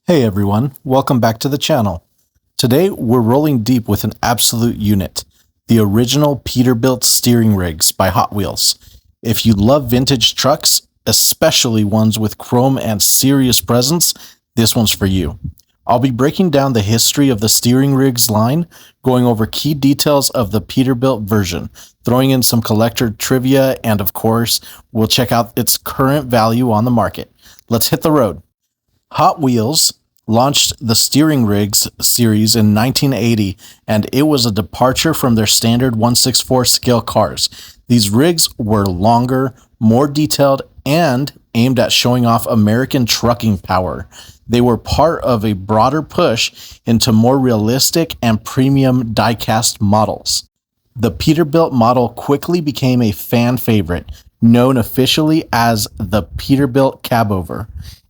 Hey everyone, welcome back to the channel. Today we're rolling deep with an absolute unit, the original Peterbilt steering rigs by Hot Wheels. If you love vintage trucks, especially ones with chrome and serious presence, this one's for you. I'll be breaking down the history of the steering rigs line, going over key details of the Peterbilt version, throwing in some collector trivia, and of course, we'll check out its current value on the market. Let's hit the road. Hot Wheels launched the steering rigs series in 1980, and it was a departure from their standard 1/64 scale cars. These rigs were longer, more detailed, and aimed at showing off American trucking power. They were part of a broader push into more realistic and premium diecast models. The Peterbilt model quickly became a fan favorite, known officially as the Peterbilt cabover.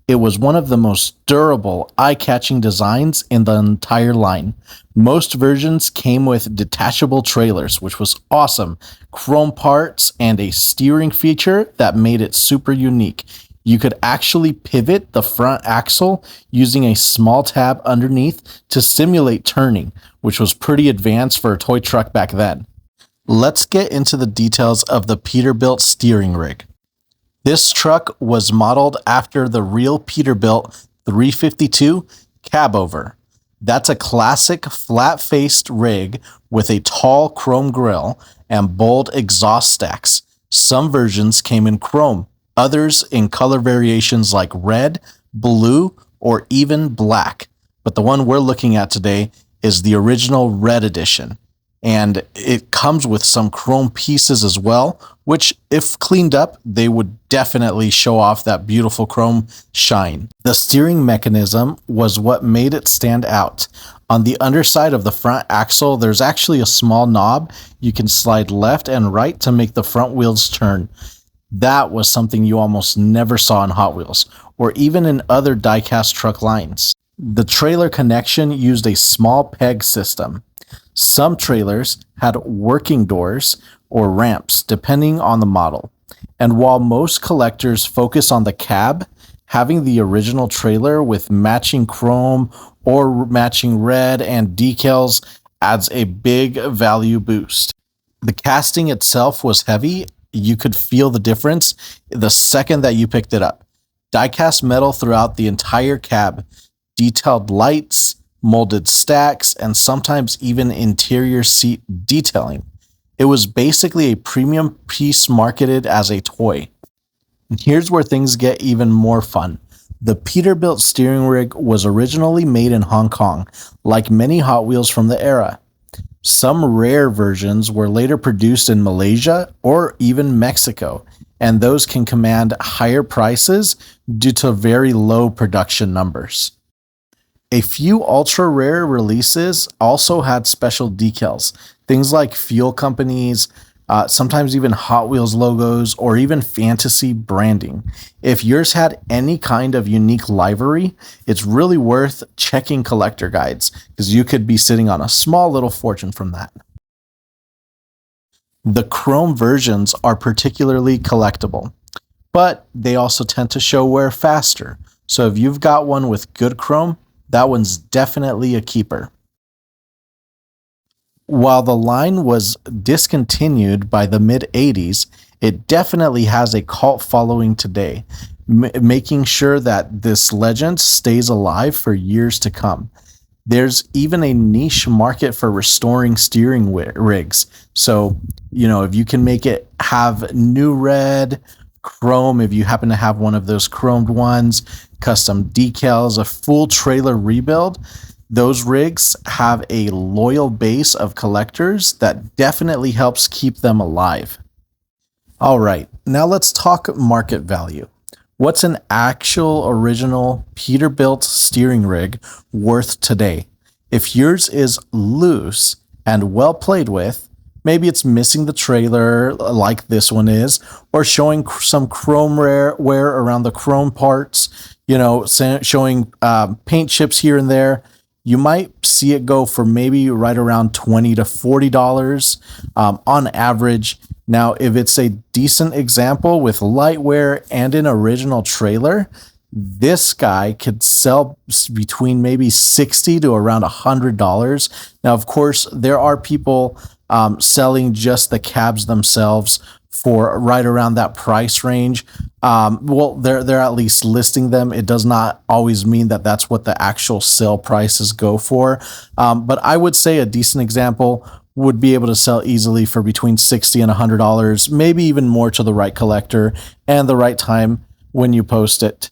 It was one of the most durable, eye-catching designs in the entire line. Most versions came with detachable trailers, which was awesome, chrome parts, and a steering feature that made it super unique. You could actually pivot the front axle using a small tab underneath to simulate turning, which was pretty advanced for a toy truck back then. Let's get into the details of the Peterbilt steering rig. This truck was modeled after the real Peterbilt 352 cabover. That's a classic flat-faced rig with a tall chrome grille and bold exhaust stacks. Some versions came in chrome, others in color variations like red, blue, or even black. But the one we're looking at today is the original red edition. And it comes with some chrome pieces as well, which if cleaned up, they would definitely show off that beautiful chrome shine. The steering mechanism was what made it stand out. On the underside of the front axle, there's actually a small knob you can slide left and right to make the front wheels turn. That was something you almost never saw in Hot Wheels, or even in other diecast truck lines. The trailer connection used a small peg system. Some trailers had working doors or ramps, depending on the model. And while most collectors focus on the cab, having the original trailer with matching chrome or matching red and decals adds a big value boost. The casting itself was heavy. You could feel the difference the second that you picked it up. Diecast metal throughout the entire cab, detailed lights, molded stacks, and sometimes even interior seat detailing. It was basically a premium piece marketed as a toy. And here's where things get even more fun. The Peterbilt steering rig was originally made in Hong Kong, like many Hot Wheels from the era. Some rare versions were later produced in Malaysia or even Mexico, and those can command higher prices due to very low production numbers. A few ultra-rare releases also had special decals, things like fuel companies, sometimes even Hot Wheels logos, or even fantasy branding. If yours had any kind of unique livery, it's really worth checking collector guides, because you could be sitting on a small little fortune from that. The chrome versions are particularly collectible, but they also tend to show wear faster. So if you've got one with good chrome, that one's definitely a keeper. While the line was discontinued by the mid-80s, it definitely has a cult following today, making sure that this legend stays alive for years to come. There's even a niche market for restoring steering rigs. So, if you can make it have new red, chrome, if you happen to have one of those chromed ones, custom decals, a full trailer rebuild, those rigs have a loyal base of collectors that definitely helps keep them alive. All right, now let's talk market value. What's an actual original Peterbilt steering rig worth today? If yours is loose and well played with, maybe it's missing the trailer like this one is, or showing some chrome wear around the chrome parts, showing paint chips here and there, you might see it go for maybe right around $20 to $40 on average. Now, if it's a decent example with light wear and an original trailer, This guy could sell between maybe $60 to around $100. Now, of course, there are people selling just the cabs themselves for right around that price range. Well, they're at least listing them. It does not always mean that that's what the actual sale prices go for. But I would say a decent example would be able to sell easily for between $60 and $100, maybe even more to the right collector and the right time when you post it.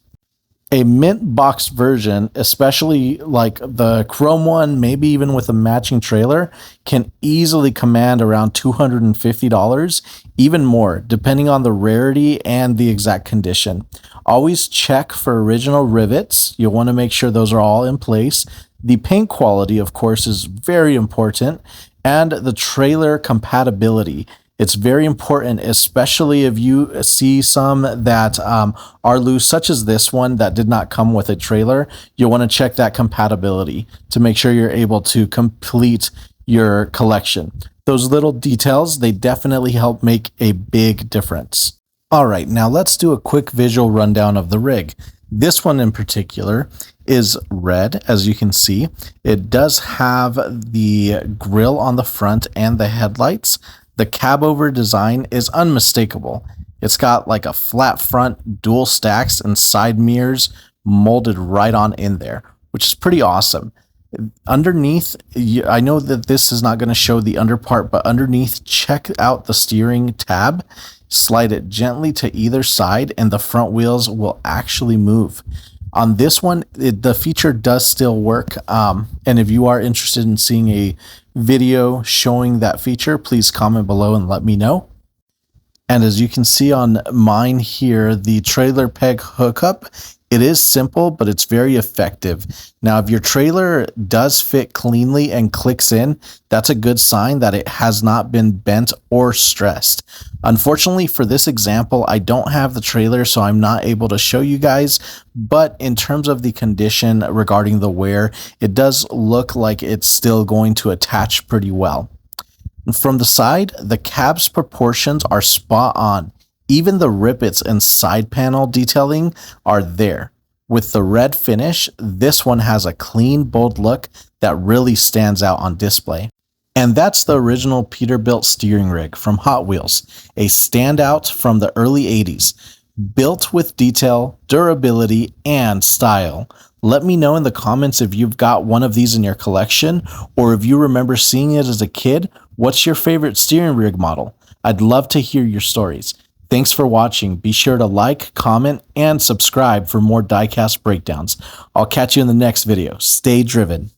A mint box version, especially like the chrome one, maybe even with a matching trailer, can easily command around $250, even more, depending on the rarity and the exact condition. Always check for original rivets. You'll want to make sure those are all in place. The paint quality, of course, is very important, and the trailer compatibility. It's very important, especially if you see some that are loose, such as this one that did not come with a trailer. You'll want to check that compatibility to make sure you're able to complete your collection. Those little details, they definitely help make a big difference. All right, now let's do a quick visual rundown of the rig. This one in particular is red, as you can see. It does have the grille on the front and the headlights. The cab over design is unmistakable. It's got like a flat front, dual stacks, and side mirrors molded right on in there, which is pretty awesome. Underneath, I know that this is not going to show the under part, but underneath, check out the steering tab. Slide it gently to either side, and the front wheels will actually move. On this one, the feature does still work. And if you are interested in seeing a video showing that feature, please comment below and let me know. And as you can see on mine here, the trailer peg hookup, it is simple, but it's very effective. Now, if your trailer does fit cleanly and clicks in, that's a good sign that it has not been bent or stressed. Unfortunately, for this example, I don't have the trailer, so I'm not able to show you guys. But in terms of the condition regarding the wear, it does look like it's still going to attach pretty well. From the side, the cab's proportions are spot on. Even the rivets and side panel detailing are there. With the red finish, this one has a clean, bold look that really stands out on display. And that's the original Peterbilt steering rig from Hot Wheels, a standout from the early 80s, built with detail, durability, and style. Let me know in the comments if you've got one of these in your collection, or if you remember seeing it as a kid. What's your favorite steering rig model? I'd love to hear your stories. Thanks for watching. Be sure to like, comment, and subscribe for more diecast breakdowns. I'll catch you in the next video. Stay driven.